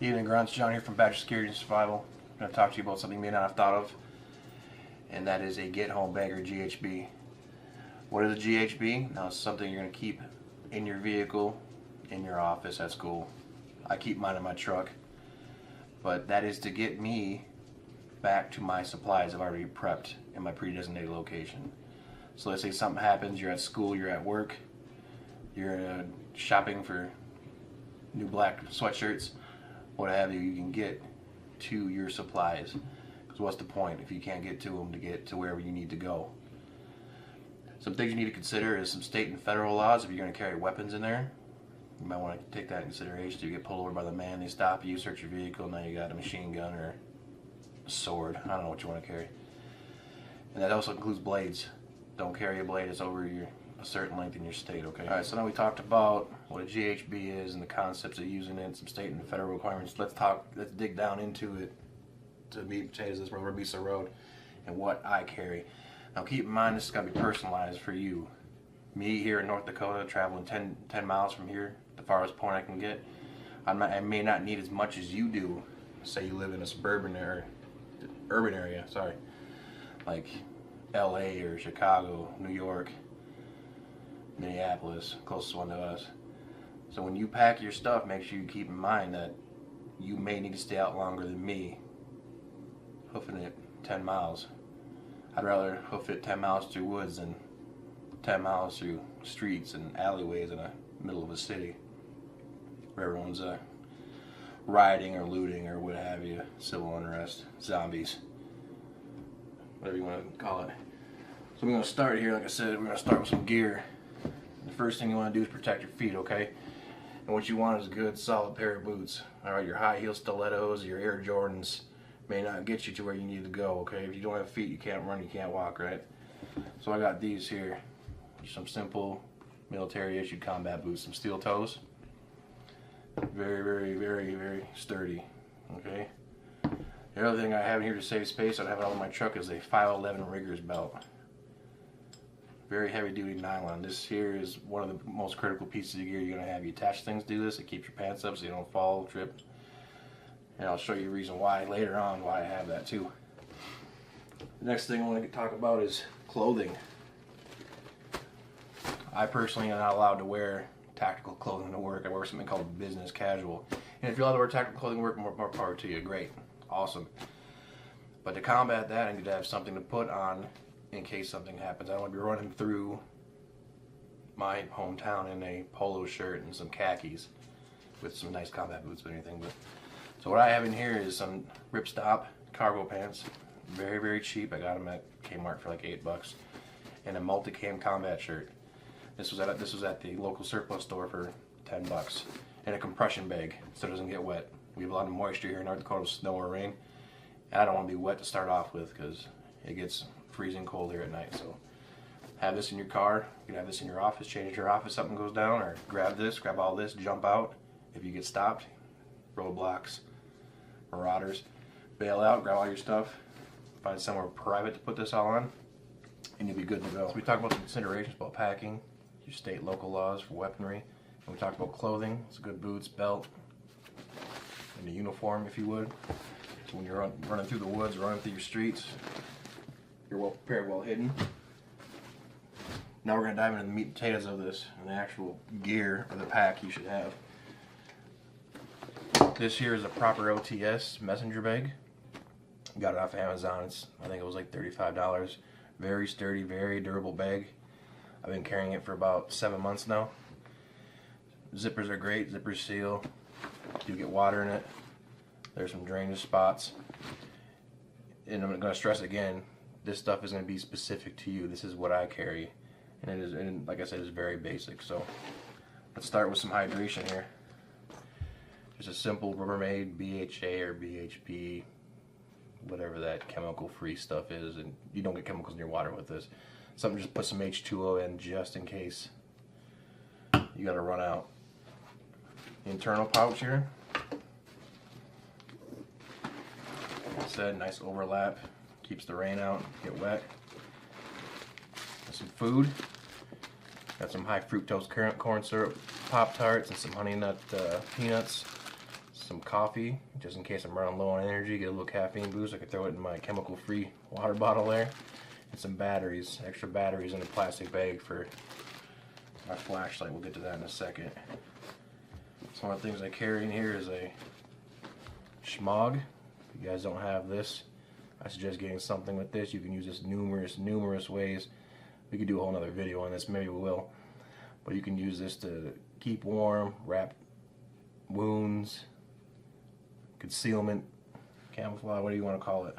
Evening grunts, John here from Badger Security and Survival. I'm going to talk to you about something you may not have thought of, and that is a Get Home Bag or GHB. What is a GHB? Now it's something you're going to keep in your vehicle, in your office, at school. I keep mine in my truck, but that is to get me back to my supplies I've already prepped in my pre-designated location. So let's say something happens, you're at school, you're at work, you're shopping for new black sweatshirts, what have you, you can get to your supplies. Because what's the point if you can't get to them to get to wherever you need to go? Some things you need to consider is some state and federal laws. If you're going to carry weapons in there, you might want to take that into consideration. You get pulled over by the man, they stop you, search your vehicle, now you got a machine gun or a sword. I don't know what you want to carry. And that also includes blades. Don't carry a blade that's over a certain length in your state, okay? Alright, so now we talked about what a GHB is and the concepts of using it, some state and federal requirements. Let's dig down into it to meat and potatoes, this rubber beats the road, and what I carry. Now keep in mind, this is going to be personalized for you. Me here in North Dakota, traveling 10 miles from here, the farthest point I can get. I may not need as much as you do. Say you live in a suburban area, urban area, sorry, like LA or Chicago, New York, Minneapolis, closest one to us. So when you pack your stuff, make sure you keep in mind that you may need to stay out longer than me, hoofing it 10 miles. I'd rather hoof it 10 miles through woods than 10 miles through streets and alleyways in the middle of a city where everyone's rioting or looting or what have you, civil unrest, zombies, whatever you want to call it. So we're going to start here, like I said, we're going to start with some gear. The first thing you want to do is protect your feet, okay? And what you want is a good, solid pair of boots. Alright, your high heel stilettos, your Air Jordans may not get you to where you need to go, okay? If you don't have feet, you can't run, you can't walk, right? So I got these here. Some simple military-issued combat boots, some steel toes. Very, very, very, very sturdy, okay? The other thing I have here to save space, I have it all in my truck, is a 511 Riggers belt. Very heavy duty nylon. This here is one of the most critical pieces of gear you're going to have. You attach things to this, it keeps your pants up so you don't fall, trip. And I'll show you a reason why later on why I have that too. The next thing I want to talk about is clothing. I personally am not allowed to wear tactical clothing to work. I wear something called business casual. And if you're allowed to wear tactical clothing to work, more power to you. Great. Awesome. But to combat that, I need to have something to put on in case something happens. I don't want to be running through my hometown in a polo shirt and some khakis with some nice combat boots or anything. But so what I have in here is some ripstop cargo pants. Very, very cheap. I got them at Kmart for like $8. And a multicam combat shirt. This was at the local surplus store for $10. And a compression bag so it doesn't get wet. We have a lot of moisture here in North Dakota with snow or rain. And I don't want to be wet to start off with because it gets freezing cold here at night. So have this in your car. You can have this in your office. Change your office, something goes down, or grab this, grab all this, jump out. If you get stopped, roadblocks, marauders, bail out, grab all your stuff, find somewhere private to put this all on, and you'll be good to go. So we talked about some considerations about packing, your state, local laws for weaponry, and we talked about clothing. It's good boots, belt, and a uniform if you would. So when you're running through the woods, running through your streets, you're well prepared, well hidden. Now we're going to dive into the meat and potatoes of this and the actual gear or the pack you should have. This here is a proper OTS messenger bag. Got it off Amazon. I think it was like $35. Very sturdy, very durable bag. I've been carrying it for about 7 months now. Zippers are great. Zippers seal. You get water in it. There's some drainage spots. And I'm going to stress again, this stuff is going to be specific to you. This is what I carry. And it is, and like I said, it's very basic. So let's start with some hydration here. Just a simple Rubbermaid BHA or BHP, whatever that chemical-free stuff is, and you don't get chemicals in your water with this. Something, just put some H2O in just in case you got to run out. Internal pouch here. Like I said, nice overlap, keeps the rain out, get wet. Some food. Got some high fructose corn syrup Pop-Tarts and some honey nut peanuts. some coffee, just in case I'm running low on energy, get a little caffeine boost. I could throw it in my chemical-free water bottle there. And some batteries, extra batteries in a plastic bag for my flashlight. We'll get to that in a second. So one of the things I carry in here is a schmog. If you guys don't have this, I suggest getting something with this. You can use this numerous ways. We could do a whole nother video on this, maybe we will. But you can use this to keep warm, wrap wounds, concealment, camouflage, what do you want to call it.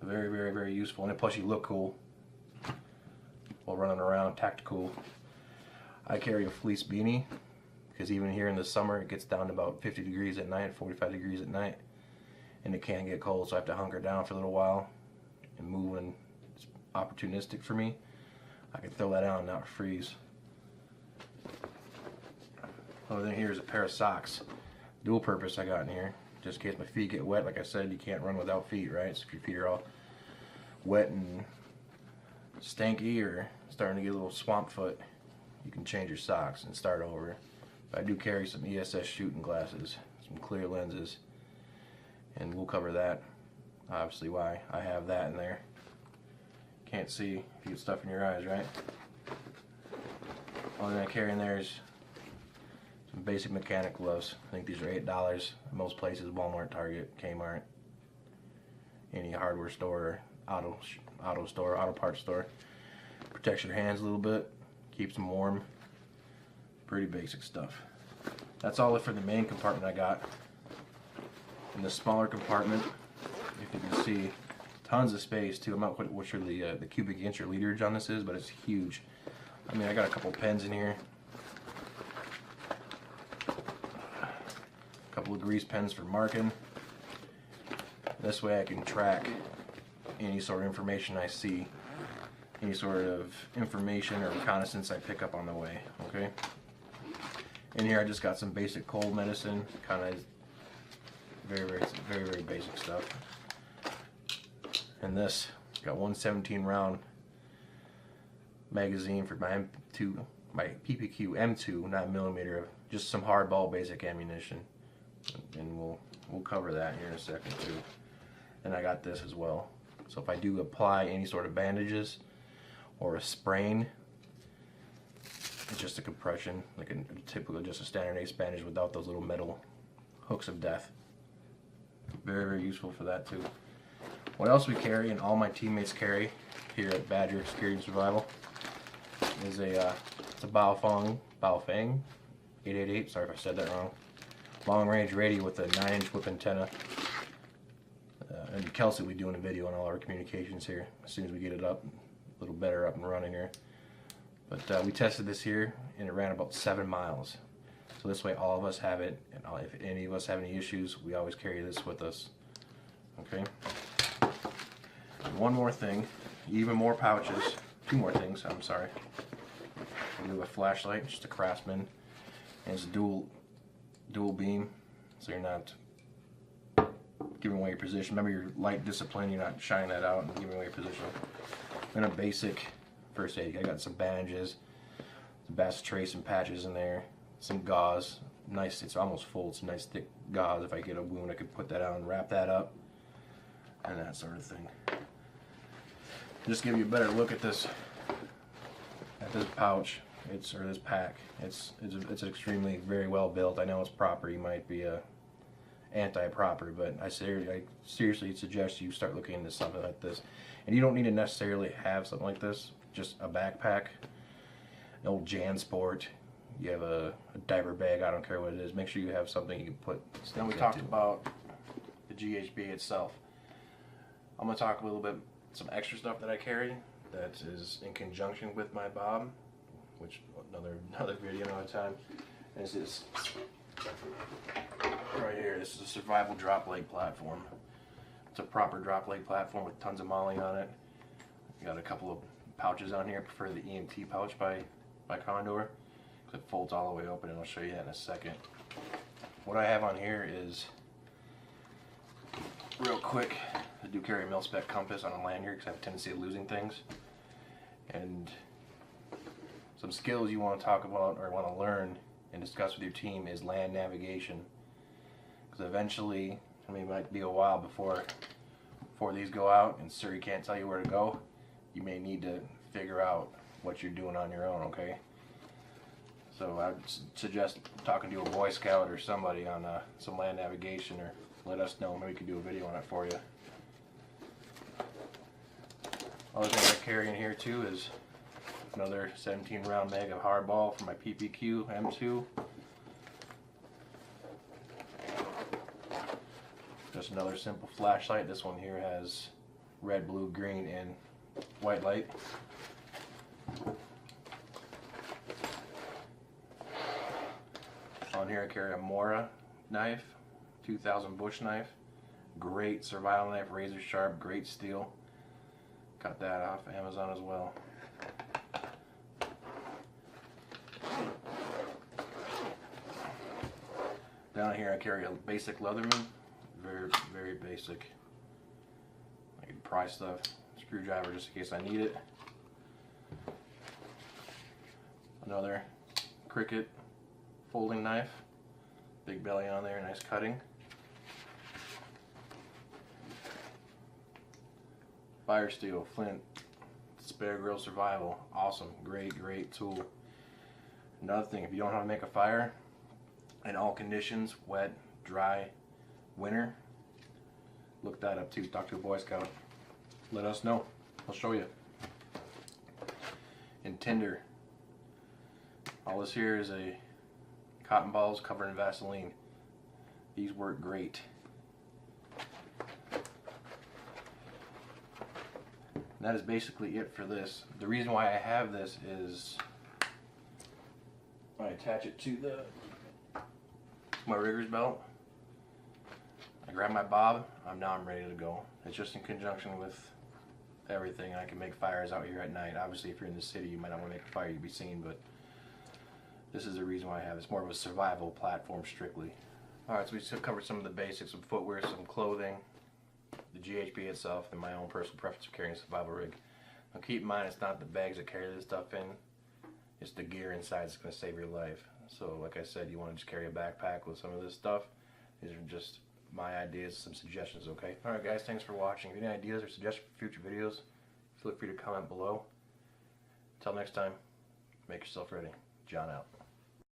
Very useful, and plus you look cool while running around, tactical. I carry a fleece beanie because even here in the summer it gets down to about 50 degrees at night, 45 degrees at night, and it can get cold, so I have to hunker down for a little while and move when it's opportunistic for me. I can throw that on and not freeze. Other thing here is a pair of socks. Dual purpose I got in here, just in case my feet get wet. Like I said, you can't run without feet, right? So if your feet are all wet and stanky or starting to get a little swamp foot, you can change your socks and start over. But I do carry some ESS shooting glasses, some clear lenses, and we'll cover that. Obviously why I have that in there. Can't see if you get stuff in your eyes, right? Only thing I carry in there is some basic mechanic gloves. I think these are $8 in most places, Walmart, Target, Kmart, any hardware store, auto store, auto parts store. Protects your hands a little bit, keeps them warm. Pretty basic stuff. That's all for the main compartment I got. In the smaller compartment, if you can see, tons of space too. I'm not what sure the cubic inch or literage on this is, but it's huge. I mean, I got a couple pens in here, a couple of grease pens for marking. This way I can track any sort of information I see, any sort of information or reconnaissance I pick up on the way. Okay. In here I just got some basic cold medicine, kind of very basic stuff. And this got 117 round magazine for my M2, my PPQ M2 9mm, just some hardball basic ammunition, and we'll cover that here in a second too. And I got this as well. So if I do apply any sort of bandages or a sprain, it's just a compression, like a typical, just a standard ace bandage without those little metal hooks of death. Very useful for that too. What else we carry, and all my teammates carry here at Badger Security and Survival, is it's a Baofeng 888. Sorry if I said that wrong. Long range radio with a 9-inch whip antenna. And Kelsey will be doing a video on all our communications here as soon as we get it up, a little better up and running here. But we tested this here, and it ran about 7 miles. So this way all of us have it, and if any of us have any issues, we always carry this with us. Okay. And one more thing, even more pouches. 2 more things, I'm sorry. We'll do a flashlight, just a Craftsman, and it's a dual beam, so you're not giving away your position. Remember your light discipline, you're not shining that out and giving away your position. And a basic first aid. I got some bandages, some Bacitracin and patches in there, some gauze. Nice, it's almost full, it's a nice thick gauze. If I get a wound, I could put that on and wrap that up, and that sort of thing. Just give you a better look at this pouch, or this pack. It's extremely very well built. I know it's proper. You might be anti-proper, but I seriously suggest you start looking into something like this. And you don't need to necessarily have something like this. Just a backpack, an old JanSport. You have a diaper bag. I don't care what it is. Make sure you have something you can put. So then we talked about the GHB itself. I'm gonna talk a little bit some extra stuff that I carry that is in conjunction with my Bob, which another video another time. And this is right here. This is a survival drop leg platform. It's a proper drop leg platform with tons of molly on it. Got a couple of pouches on here. I prefer the EMT pouch by Condor, because it folds all the way open, and I'll show you that in a second. What I have on here is, real quick, I do carry a mil-spec compass on a lanyard because I have a tendency of losing things. And some skills you want to talk about or want to learn and discuss with your team is land navigation. Because eventually, I mean, it might be a while before these go out, and Siri can't tell you where to go. You may need to figure out what you're doing on your own, okay? So I'd suggest talking to a Boy Scout or somebody on some land navigation, or let us know. Maybe we can do a video on it for you. Other thing I carry in here too is another 17 round mag of hardball for my PPQ M2. Just another simple flashlight. This one here has red, blue, green, and white light. On here I carry a Mora knife, 2000 bush knife. Great survival knife, razor sharp, great steel. Got that off Amazon as well. Down here I carry a basic Leatherman. Very basic. I can pry stuff. Screwdriver just in case I need it. Another Cricut folding knife. Big belly on there, nice cutting. Fire steel, flint, spare grill survival. Awesome, great tool. Another thing, if you don't know how to make a fire in all conditions, wet, dry, winter, look that up too. Talk to a Boy Scout. Let us know. I'll show you. And tinder. All this here is a cotton balls covered in Vaseline. These work great. And that is basically it for this. The reason why I have this is I attach it to my rigger's belt. I grab my bob, I'm ready to go. It's just in conjunction with everything. I can make fires out here at night. Obviously, if you're in the city, you might not want to make a fire, you'd be seen, but this is the reason why I have it. It's more of a survival platform strictly. Alright, so we just covered some of the basics, some footwear, some clothing, the GHB itself, and my own personal preference for carrying a survival rig. Now keep in mind, it's not the bags that carry this stuff in, it's the gear inside that's going to save your life. So like I said, you want to just carry a backpack with some of this stuff. These are just my ideas, some suggestions, okay? Alright guys, thanks for watching. If you have any ideas or suggestions for future videos, feel free to comment below. Until next time, make yourself ready. John out.